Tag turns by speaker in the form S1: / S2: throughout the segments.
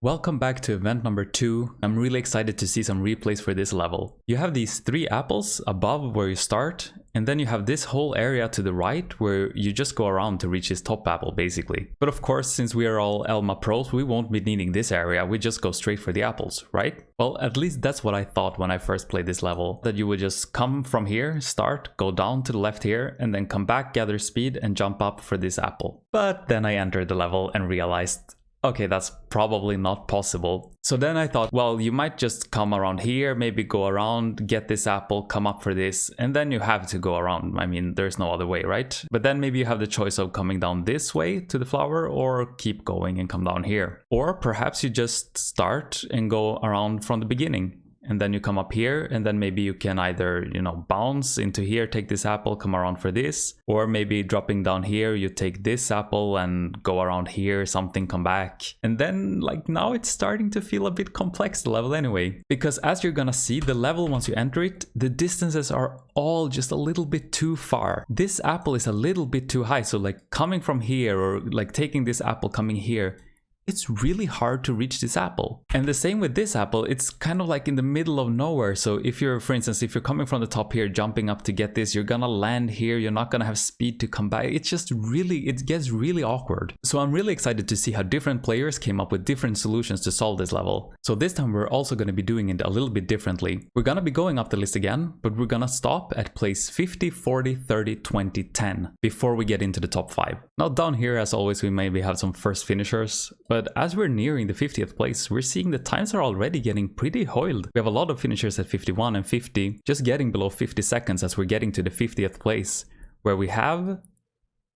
S1: Welcome back to event number 2. I'm really excited to see some replays for this level. You have these 3 apples above where you start, and then you have this whole area to the right where you just go around to reach this top apple basically. But of course, since we are all Elma pros, we won't be needing this area, we just go straight for the apples, right? Well, at least that's what I thought when I first played this level, that you would just come from here, start, go down to the left here, and then come back, gather speed, and jump up for this apple. But then I entered the level and realized, okay, that's probably not possible. So then I thought, well, you might just come around here, maybe go around, get this apple, come up for this, and then you have to go around. I mean, there's no other way, right? But then maybe you have the choice of coming down this way to the flower or keep going and come down here. Or perhaps you just start and go around from the beginning. And then you come up here, and then maybe you can either, bounce into here, take this apple, come around for this, or maybe dropping down here, you take this apple and go around here, something, come back. And then, now it's starting to feel a bit complex, the level anyway. Because as you're gonna see, the level, once you enter it, the distances are all just a little bit too far. This apple is a little bit too high, so coming from here, or taking this apple, coming here, it's really hard to reach this apple. And the same with this apple, it's kind of in the middle of nowhere. So if you're, for instance, if you're coming from the top here, jumping up to get this, you're gonna land here, you're not gonna have speed to come back. It's just really, it gets really awkward. So I'm really excited to see how different players came up with different solutions to solve this level. So this time we're also gonna be doing it a little bit differently. We're gonna be going up the list again, but we're gonna stop at place 50, 40, 30, 20, 10 before we get into the top 5. Now down here, as always, we maybe have some first finishers, but as we're nearing the 50th place, we're seeing the times are already getting pretty hoiled. We have a lot of finishers at 51 and 50, just getting below 50 seconds as we're getting to the 50th place, where we have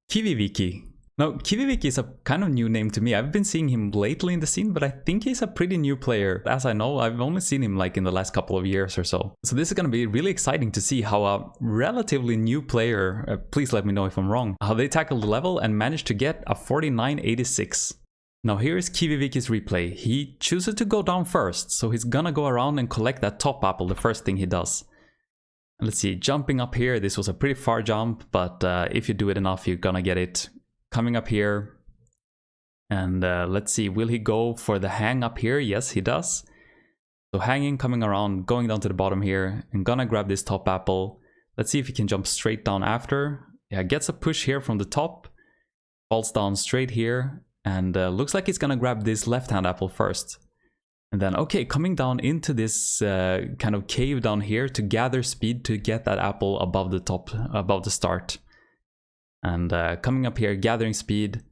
S1: Kiii. Now, Kiii is a kind of new name to me. I've been seeing him lately in the scene, but I think he's a pretty new player. As I know, I've only seen him in the last couple of years or so. So this is going to be really exciting to see how a relatively new player, please let me know if I'm wrong, how they tackled the level and managed to get a 49.86. Now here is Kiii's replay. He chooses to go down first, so he's gonna go around and collect that top apple, the first thing he does. And let's see, jumping up here, this was a pretty far jump, but if you do it enough, you're gonna get it. Coming up here, and let's see, will he go for the hang up here? Yes, he does. So hanging, coming around, going down to the bottom here, and gonna grab this top apple. Let's see if he can jump straight down after. Yeah, gets a push here from the top, falls down straight here, and looks like he's gonna grab this left-hand apple first. And then, okay, coming down into this kind of cave down here to gather speed to get that apple above the top, above the start. And coming up here, gathering speed,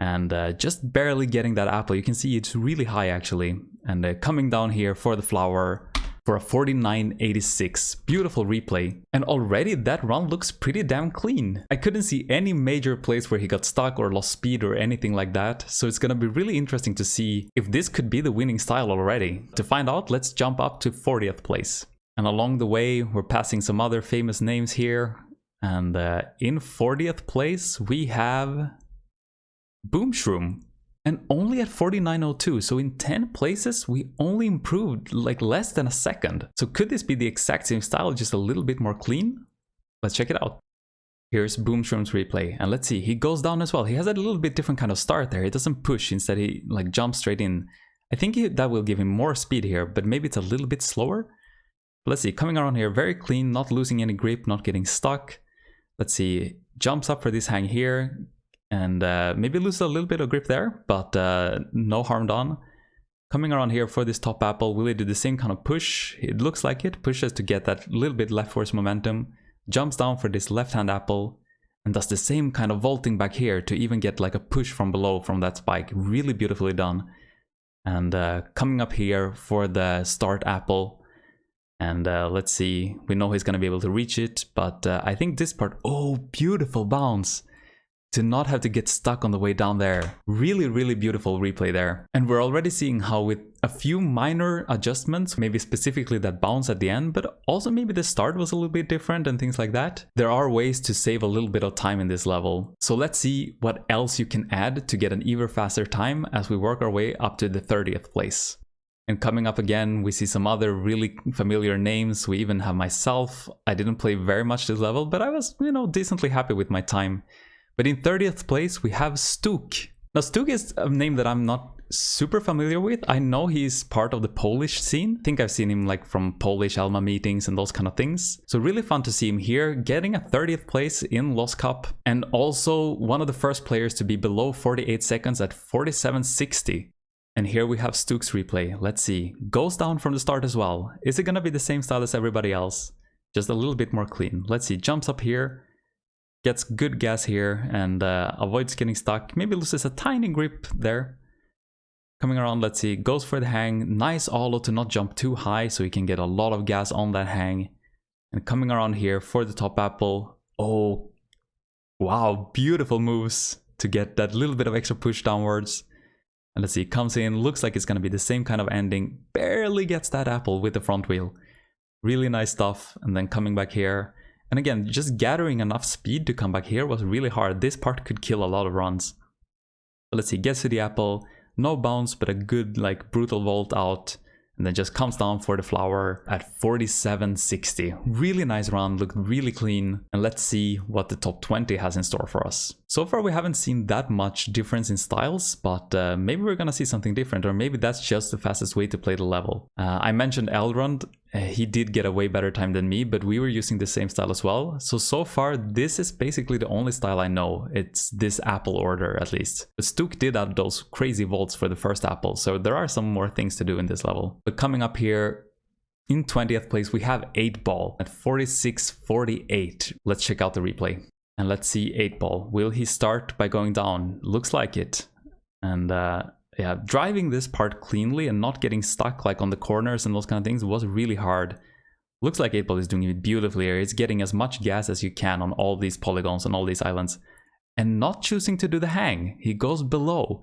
S1: and just barely getting that apple. You can see it's really high actually. And coming down here for the flower for a 49.86. Beautiful replay. And already that run looks pretty damn clean. I couldn't see any major place where he got stuck or lost speed or anything like that. So it's gonna be really interesting to see if this could be the winning style already. To find out, let's jump up to 40th place. And along the way, we're passing some other famous names here. And in 40th place, we have Boomshroom. And only at 49.02, so in 10 places, we only improved less than a second. So could this be the exact same style, just a little bit more clean? Let's check it out. Here's Boomshroom's replay, and let's see, he goes down as well. He has a little bit different kind of start there. He doesn't push, instead he jumps straight in. I think that will give him more speed here, but maybe it's a little bit slower. Let's see, coming around here, very clean, not losing any grip, not getting stuck. Let's see, jumps up for this hang here. And maybe lose a little bit of grip there, but no harm done. Coming around here for this top apple, will he do the same kind of push? It looks like it. Pushes to get that little bit leftwards momentum. Jumps down for this left-hand apple. And does the same kind of vaulting back here to even get a push from below from that spike. Really beautifully done. And coming up here for the start apple. And let's see. We know he's going to be able to reach it. But I think this part... Oh, beautiful bounce. To not have to get stuck on the way down there. Really, really beautiful replay there. And we're already seeing how with a few minor adjustments, maybe specifically that bounce at the end, but also maybe the start was a little bit different and things like that. There are ways to save a little bit of time in this level. So let's see what else you can add to get an even faster time as we work our way up to the 30th place. And coming up again, we see some other really familiar names. We even have myself. I didn't play very much this level, but I was, decently happy with my time. But in 30th place, we have Stook. Now, Stook is a name that I'm not super familiar with. I know he's part of the Polish scene. I think I've seen him like from Polish Alma meetings and those kind of things. So really fun to see him here, getting a 30th place in Lost Cup, and also one of the first players to be below 48 seconds at 47.60. And here we have Stuk's replay. Let's see. Goes down from the start as well. Is it gonna be the same style as everybody else? Just a little bit more clean. Let's see. Jumps up here. Gets good gas here and avoids getting stuck. Maybe loses a tiny grip there. Coming around, let's see. Goes for the hang. Nice Olo to not jump too high so he can get a lot of gas on that hang. And coming around here for the top apple. Oh, wow. Beautiful moves to get that little bit of extra push downwards. And let's see. Comes in. Looks like it's going to be the same kind of ending. Barely gets that apple with the front wheel. Really nice stuff. And then coming back here. And again, just gathering enough speed to come back here was really hard. This part could kill a lot of runs. So let's see, gets to the apple, no bounce, but a good like brutal vault out. And then just comes down for the flower at 47.60. Really nice run, looked really clean. And let's see what the top 20 has in store for us. So far we haven't seen that much difference in styles, but maybe we're gonna see something different, or maybe that's just the fastest way to play the level. I mentioned Elrond. He did get a way better time than me, but we were using the same style as well. So far, this is basically the only style I know. It's this apple order, at least. But Stuk did add those crazy vaults for the first apple, so there are some more things to do in this level. But coming up here, in 20th place, we have 8ball at 46.48. Let's check out the replay. And let's see 8ball. Will he start by going down? Looks like it. And yeah, driving this part cleanly and not getting stuck like on the corners and those kind of things was really hard. Looks like 8ball is doing it beautifully here. It's getting as much gas as you can on all these polygons and all these islands. And not choosing to do the hang. He goes below.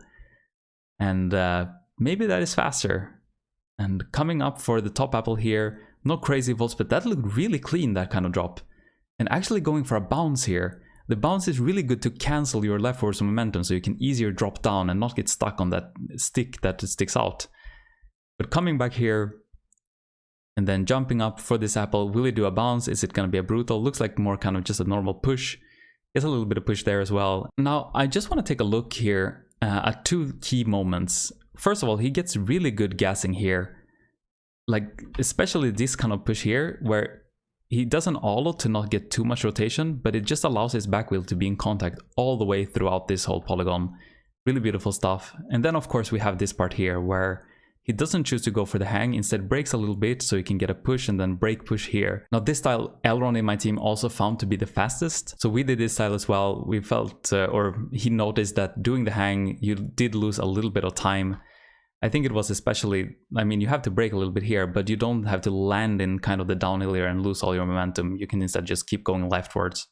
S1: And maybe that is faster. And coming up for the top apple here. No crazy vaults, but that looked really clean, that kind of drop. And actually going for a bounce here. The bounce is really good to cancel your left force momentum so you can easier drop down and not get stuck on that stick that sticks out. But coming back here and then jumping up for this apple, will he do a bounce? Is it going to be a brutal? Looks like more kind of just a normal push. Gets a little bit of push there as well. Now I just want to take a look here at two key moments. First of all, he gets really good gassing here. Like especially this kind of push here where he doesn't olo to not get too much rotation, but it just allows his back wheel to be in contact all the way throughout this whole polygon. Really beautiful stuff. And then of course we have this part here where he doesn't choose to go for the hang, instead brakes a little bit so he can get a push and then brake push here. Now this style Elrond in my team also found to be the fastest. So we did this style as well. We felt, or he noticed that doing the hang, you did lose a little bit of time. I think it was especially, I mean, you have to brake a little bit here, but you don't have to land in kind of the downhill here and lose all your momentum. You can instead just keep going leftwards.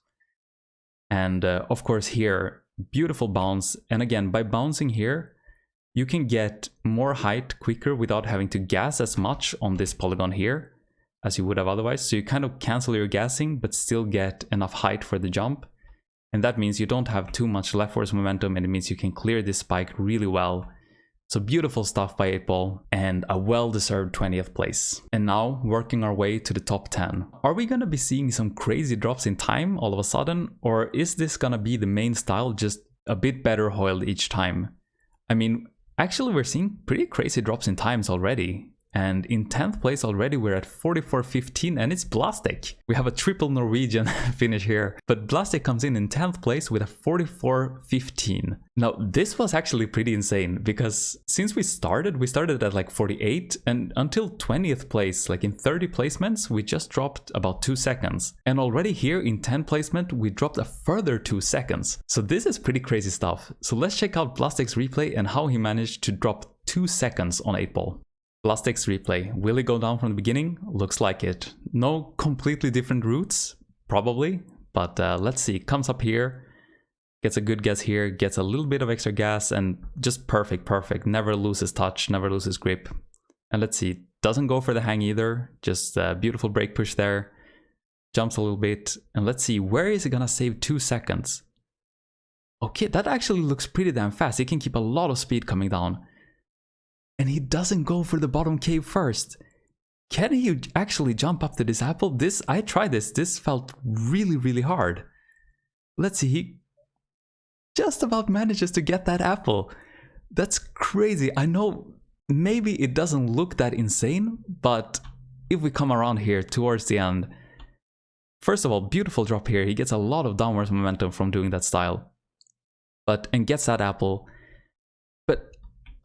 S1: And of course here, beautiful bounce. And again, by bouncing here, you can get more height quicker without having to gas as much on this polygon here as you would have otherwise. So you kind of cancel your gassing, but still get enough height for the jump. And that means you don't have too much left force momentum, and it means you can clear this spike really well. So beautiful stuff by 8ball and a well-deserved 20th place. And now working our way to the top 10. Are we gonna be seeing some crazy drops in time all of a sudden? Or is this gonna be the main style, just a bit better hoiled each time? I mean, actually we're seeing pretty crazy drops in times already. And in 10th place already, we're at 44.15 and it's Blastic. We have a triple Norwegian finish here. But Blastic comes in 10th place with a 44.15. Now, this was actually pretty insane because since we started at like 48 and until 20th place, like in 30 placements, we just dropped about 2 seconds. And already here in 10th placement, we dropped a further 2 seconds. So this is pretty crazy stuff. So let's check out Blastic's replay and how he managed to drop 2 seconds on 8ball. Blastic's replay. Will he go down from the beginning? Looks like it. No completely different routes, probably, but let's see. Comes up here, gets a good gas here, gets a little bit of extra gas, and just perfect. Never loses touch, never loses grip. And let's see, doesn't go for the hang either, just a beautiful brake push there. Jumps a little bit, and let's see, where is he gonna save 2 seconds? Okay, that actually looks pretty damn fast. He can keep a lot of speed coming down. And he doesn't go for the bottom cave first. Can he actually jump up to this apple? I tried this. This felt really hard. Let's see. He just about manages to get that apple. That's crazy. I know maybe it doesn't look that insane, but if we come around here towards the end, first of all, beautiful drop here. He gets a lot of downwards momentum from doing that style, and gets that apple. But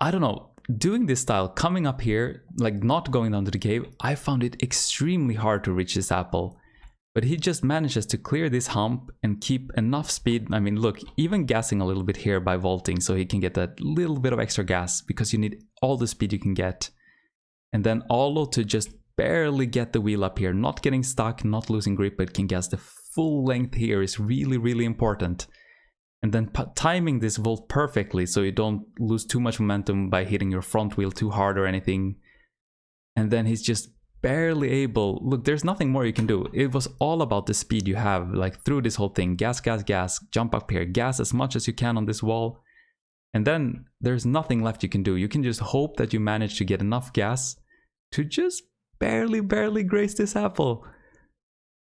S1: I don't know, doing this style, coming up here, like not going down to the cave, I found it extremely hard to reach this apple. But he just manages to clear this hump and keep enough speed. I mean, look, even gassing a little bit here by vaulting so he can get that little bit of extra gas, because you need all the speed you can get. And then Olo to just barely get the wheel up here, not getting stuck, not losing grip, but can gas the full length here is really, really important. And then timing this vault perfectly so you don't lose too much momentum by hitting your front wheel too hard or anything. And then he's just barely able, look, there's nothing more you can do. It was all about the speed you have, like through this whole thing. Gas, gas, gas, jump up here, gas as much as you can on this wall. And then there's nothing left you can do. You can just hope that you manage to get enough gas to just barely grace this apple.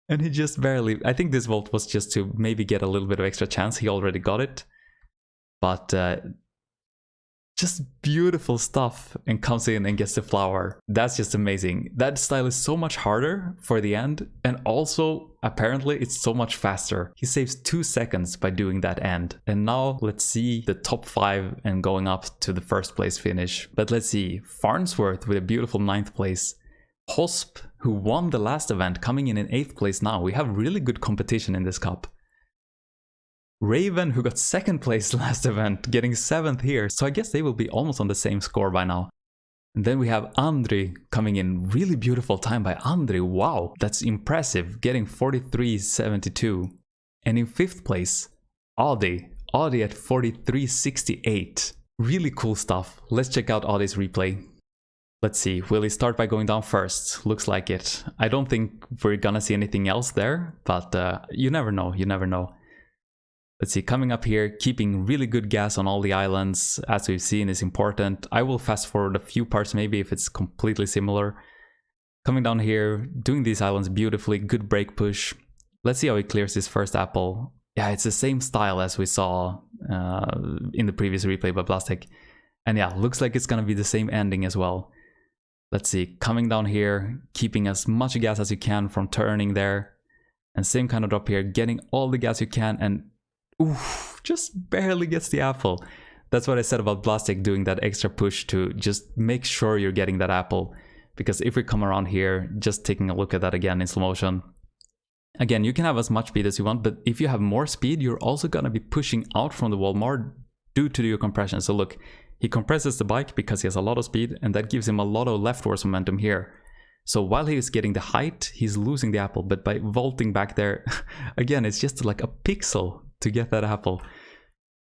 S1: And he just barely, I think this vault was just to maybe get a little bit of extra chance. He already got it. But just beautiful stuff, and comes in and gets the flower. That's just amazing. That style is so much harder for the end, and also apparently it's so much faster. He saves 2 seconds by doing that end. And now let's see the top 5 and going up to the first place finish. But let's see, Farnsworth with a beautiful 9th place. Hosp, who won the last event, coming in 8th place now. We have really good competition in this cup. Raven, who got 2nd place last event, getting 7th here, so I guess they will be almost on the same score by now. And then we have Andri coming in, really beautiful time by Andri, wow, that's impressive, getting 43.72. And in 5th place, Audi at 43.68. Really cool stuff. Let's check out Audi's replay. Let's see, will he start by going down first? Looks like it. I don't think we're gonna see anything else there, but you never know, you never know. Let's see, coming up here, keeping really good gas on all the islands, as we've seen, is important. I will fast forward a few parts maybe if it's completely similar. Coming down here, doing these islands beautifully, good brake push. Let's see how he clears his first apple. Yeah, it's the same style as we saw in the previous replay by Plastic. And yeah, looks like it's gonna be the same ending as well. Let's see, coming down here, keeping as much gas as you can from turning there. And same kind of drop here, getting all the gas you can, and oof, just barely gets the apple. That's what I said about Plastic doing that extra push to just make sure you're getting that apple. Because if we come around here, just taking a look at that again in slow motion. Again, you can have as much speed as you want, but if you have more speed, you're also gonna be pushing out from the wall more due to your compression. So look, he compresses the bike because he has a lot of speed, and that gives him a lot of leftwards momentum here. So while he's getting the height, he's losing the apple, but by vaulting back there, again, it's just like a pixel to get that apple,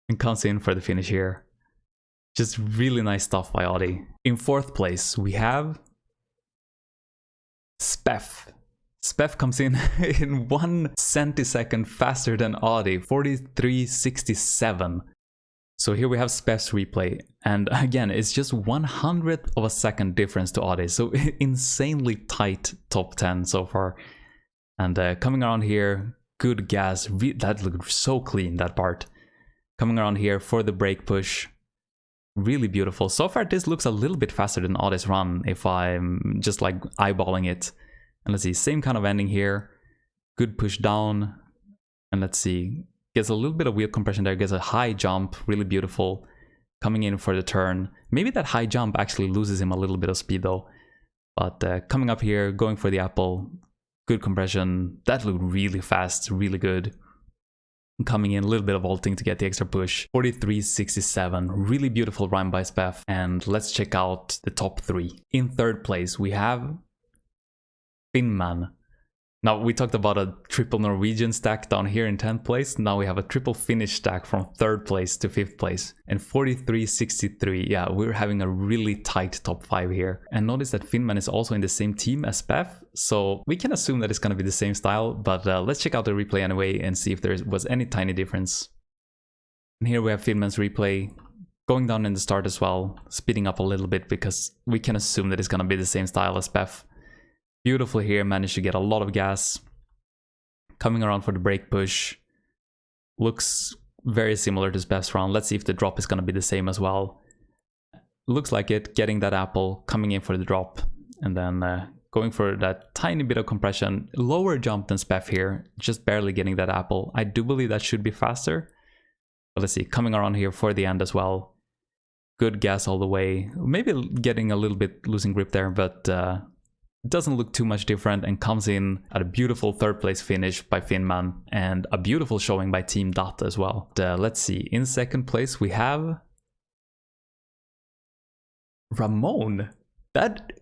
S1: and comes in for the finish here. Just really nice stuff by Audi. In 4th place, we have Speff. Speff comes in 1 centisecond faster than Audi, 43.67. So here we have Speff's replay, and again, it's just 100th of a second difference to Audi, so insanely tight top 10 so far. And coming around here, good gas, that looked so clean, that part. Coming around here for the brake push, really beautiful. So far this looks a little bit faster than Audi's run if I'm just like eyeballing it. And let's see, same kind of ending here, good push down, and let's see, gets a little bit of wheel compression there, gets a high jump, really beautiful. Coming in for the turn, maybe that high jump actually loses him a little bit of speed though. But coming up here, going for the apple, good compression, that looked really fast, really good. Coming in, a little bit of vaulting to get the extra push. 43.67, really beautiful run by Speff. And let's check out the top 3. In 3rd place, we have Pfinnman. Now, we talked about a triple Norwegian stack down here in 10th place. Now we have a triple Finnish stack from 3rd place to 5th place. And 43.63, yeah, we're having a really tight top 5 here. And notice that Pfinnman is also in the same team as Speff, so we can assume that it's gonna be the same style, but let's check out the replay anyway and see if there was any tiny difference. And here we have Pfinnman's replay, going down in the start as well, speeding up a little bit because we can assume that it's gonna be the same style as Speff. Beautiful here, managed to get a lot of gas. Coming around for the brake push. Looks very similar to Speff's round. Let's see if the drop is going to be the same as well. looks like it, getting that apple, coming in for the drop, and then going for that tiny bit of compression. Lower jump than Speff here, just barely getting that apple. I do believe that should be faster. But let's see, coming around here for the end as well. Good gas all the way. Maybe getting a little bit losing grip there, but it doesn't look too much different, and comes in at a beautiful third place finish by Pfinnman and a beautiful showing by Team Dot as well. Let's see, in second place we have Ramon. That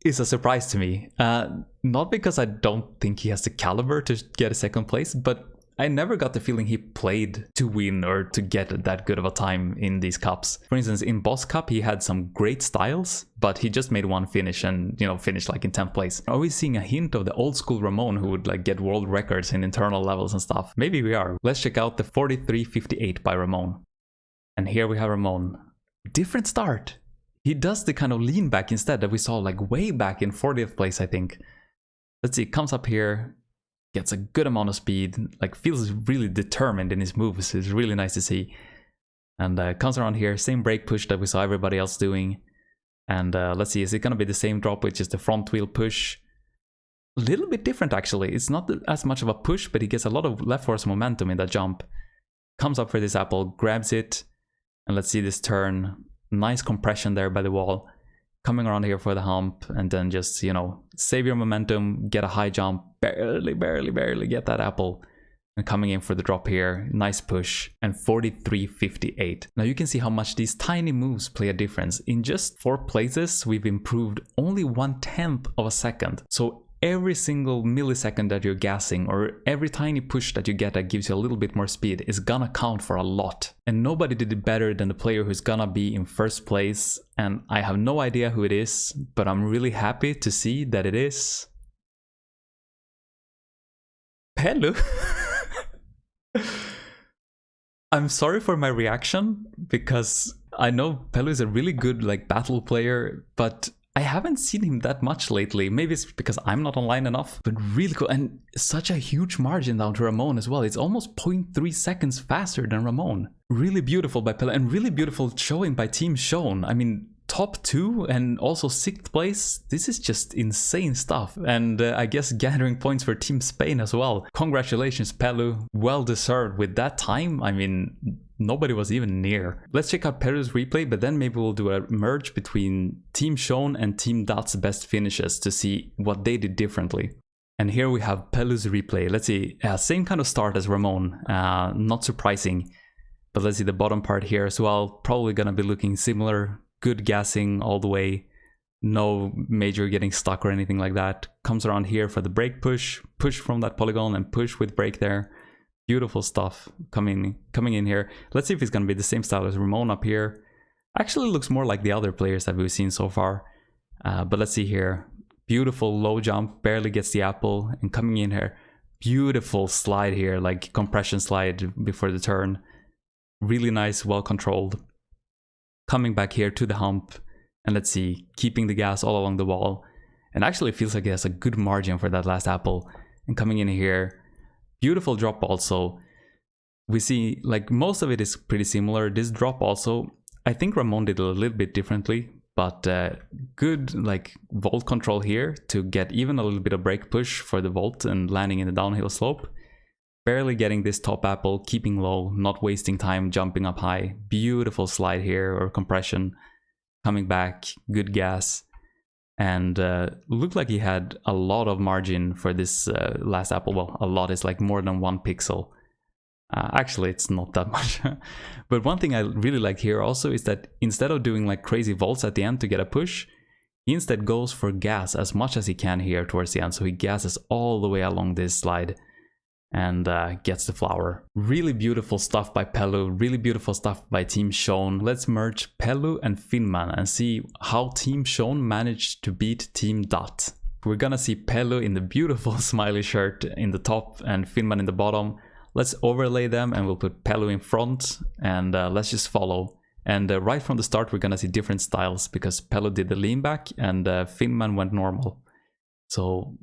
S1: is a surprise to me. Not because I don't think he has the caliber to get a second place, but I never got the feeling he played to win or to get that good of a time in these cups. For instance, in Boss Cup, he had some great styles, but he just made one finish and, finished like in 10th place. Are we seeing a hint of the old school Ramon who would like get world records in internal levels and stuff? Maybe we are. Let's check out the 43.58 by Ramon. And here we have Ramon. Different start. He does the kind of lean back instead that we saw like way back in 40th place, I think. Let's see, comes up here. Gets a good amount of speed, like feels really determined in his moves. It's really nice to see. And comes around here, same brake push that we saw everybody else doing. And let's see, is it gonna be the same drop with just the front wheel push? A little bit different actually. It's not as much of a push, but he gets a lot of left force momentum in that jump. Comes up for this apple, grabs it, and let's see this turn. Nice compression there by the wall. Coming around here for the hump, and then just, save your momentum, get a high jump, barely get that apple. And coming in for the drop here, nice push, and 43.58. Now you can see how much these tiny moves play a difference. In just 4 places, we've improved only 1/10 of a second. So every single millisecond that you're gassing, or every tiny push that you get that gives you a little bit more speed, is gonna count for a lot. And nobody did it better than the player who's gonna be in first place. And I have no idea who it is, but I'm really happy to see that it is Pelu. I'm sorry for my reaction, because I know Pelu is a really good battle player, but I haven't seen him that much lately. Maybe it's because I'm not online enough, but really cool. And such a huge margin down to Ramon as well. It's almost 0.3 seconds faster than Ramon. Really beautiful by Pelu, and really beautiful showing by Team Shown. I mean, top 2 and also 6th place. This is just insane stuff. And I guess gathering points for Team Spain as well. Congratulations, Pelu. Well deserved with that time. I mean, nobody was even near. Let's check out Pelu's replay, but then maybe we'll do a merge between Team Shown and Team Dot's best finishes to see what they did differently. And here we have Pelu's replay. Let's see, same kind of start as Ramon, not surprising. But let's see the bottom part here as well. Probably gonna be looking similar. Good gassing all the way. No major getting stuck or anything like that. Comes around here for the brake push. Push from that polygon and push with brake there. Beautiful stuff coming in here. Let's see if it's going to be the same style as Ramon up here. Actually looks more like the other players that we've seen so far. But let's see here. Beautiful low jump, barely gets the apple, and coming in here. Beautiful slide here, like compression slide before the turn. Really nice, well controlled. Coming back here to the hump, and let's see, keeping the gas all along the wall. And actually feels like it has a good margin for that last apple. And coming in here. Beautiful drop also. We see like most of it is pretty similar. This drop also, I think Ramon did a little bit differently, but good like vault control here to get even a little bit of brake push for the vault and landing in the downhill slope. Barely getting this top apple, keeping low, not wasting time jumping up high. Beautiful slide here or compression. Coming back, good gas. And looked like he had a lot of margin for this last apple. Well, a lot is like more than 1 pixel. Actually, it's not that much. But one thing I really like here also is that instead of doing like crazy vaults at the end to get a push, he instead goes for gas as much as he can here towards the end. So he gasses all the way along this slide and gets the flower. Really beautiful stuff by Pelu, really beautiful stuff by Team Shown. Let's merge Pelu and Pfinnman and see how Team Shown managed to beat Team Dot. We're gonna see Pelu in the beautiful smiley shirt in the top and Pfinnman in the bottom. Let's overlay them and we'll put Pelu in front, and let's just follow. And right from the start we're gonna see different styles because Pelu did the lean back and Pfinnman went normal. So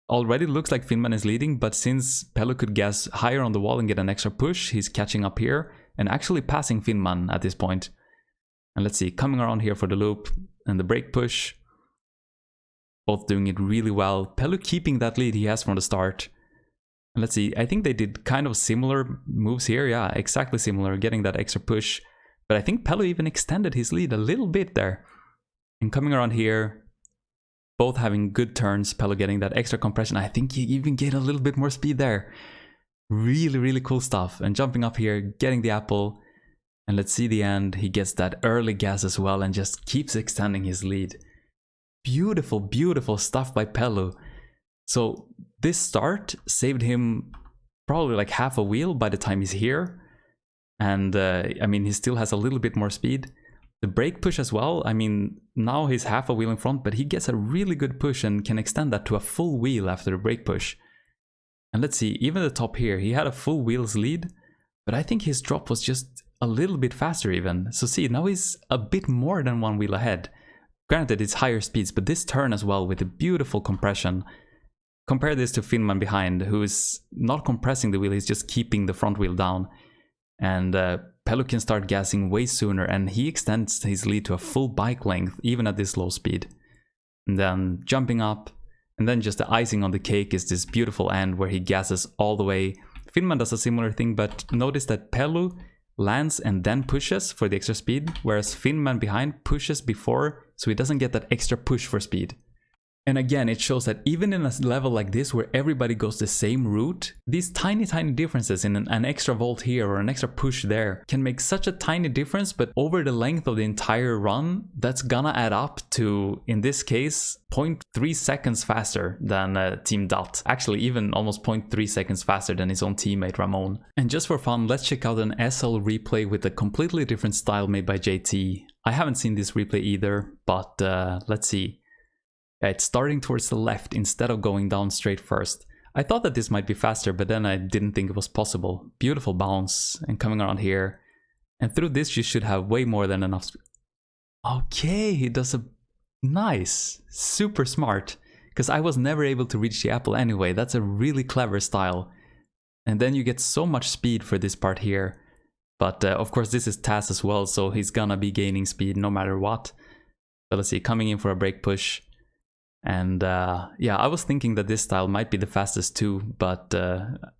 S1: already looks like Pfinnman is leading, but since Pelu could gas higher on the wall and get an extra push, he's catching up here and actually passing Pfinnman at this point. And let's see, coming around here for the loop and the break push. Both doing it really well. Pelu keeping that lead he has from the start. And let's see, I think they did kind of similar moves here. Yeah, exactly similar, getting that extra push. But I think Pelu even extended his lead a little bit there. And coming around here, both having good turns, Pelu getting that extra compression. I think he even gained a little bit more speed there. Really, really cool stuff. And jumping up here, getting the apple. And let's see the end. He gets that early gas as well and just keeps extending his lead. Beautiful, beautiful stuff by Pelu. So this start saved him probably like half a wheel by the time he's here. And I mean, he still has a little bit more speed. The brake push as well. I mean, now he's half a wheel in front, but he gets a really good push and can extend that to a full wheel after the brake push. And let's see, even the top here, he had a full wheels lead, but I think his drop was just a little bit faster even. So see, now he's a bit more than one wheel ahead. Granted, it's higher speeds, but this turn as well with a beautiful compression. Compare this to Pfinnman behind, who is not compressing the wheel, he's just keeping the front wheel down. And Pelu can start gassing way sooner, and he extends his lead to a full bike length, even at this low speed. And then jumping up, and then just the icing on the cake is this beautiful end where he gasses all the way. Pfinnman does a similar thing, but notice that Pelu lands and then pushes for the extra speed, whereas Pfinnman behind pushes before, so he doesn't get that extra push for speed. And again, it shows that even in a level like this where everybody goes the same route, these tiny differences in an extra volt here or an extra push there can make such a tiny difference, but over the length of the entire run, that's gonna add up to, in this case, 0.3 seconds faster than Team Dot. Actually, even almost 0.3 seconds faster than his own teammate Ramon. And just for fun, let's check out an SL replay with a completely different style made by JT. I haven't seen this replay either, but let's see. It's starting towards the left instead of going down straight first. I thought that this might be faster, but then I didn't think it was possible. Beautiful bounce and coming around here. And through this you should have way more than enough. Okay, he does a nice, super smart. Because I was never able to reach the apple anyway. That's a really clever style. And then you get so much speed for this part here. But of course this is Taz as well, so he's gonna be gaining speed no matter what. So let's see, coming in for a brake push. And yeah, I was thinking that this style might be the fastest too, but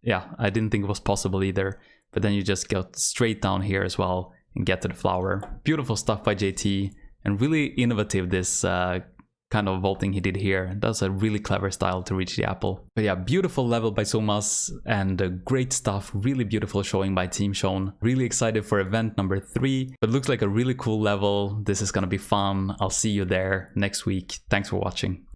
S1: yeah, I didn't think it was possible either. But then you just go straight down here as well and get to the flower. Beautiful stuff by JT, and really innovative this kind of vaulting he did here. That's a really clever style to reach the apple. But yeah, beautiful level by Xhomaz and great stuff. Really beautiful showing by Team Shown. Really excited for event number 3. But looks like a really cool level. This is gonna be fun. I'll see you there next week. Thanks for watching.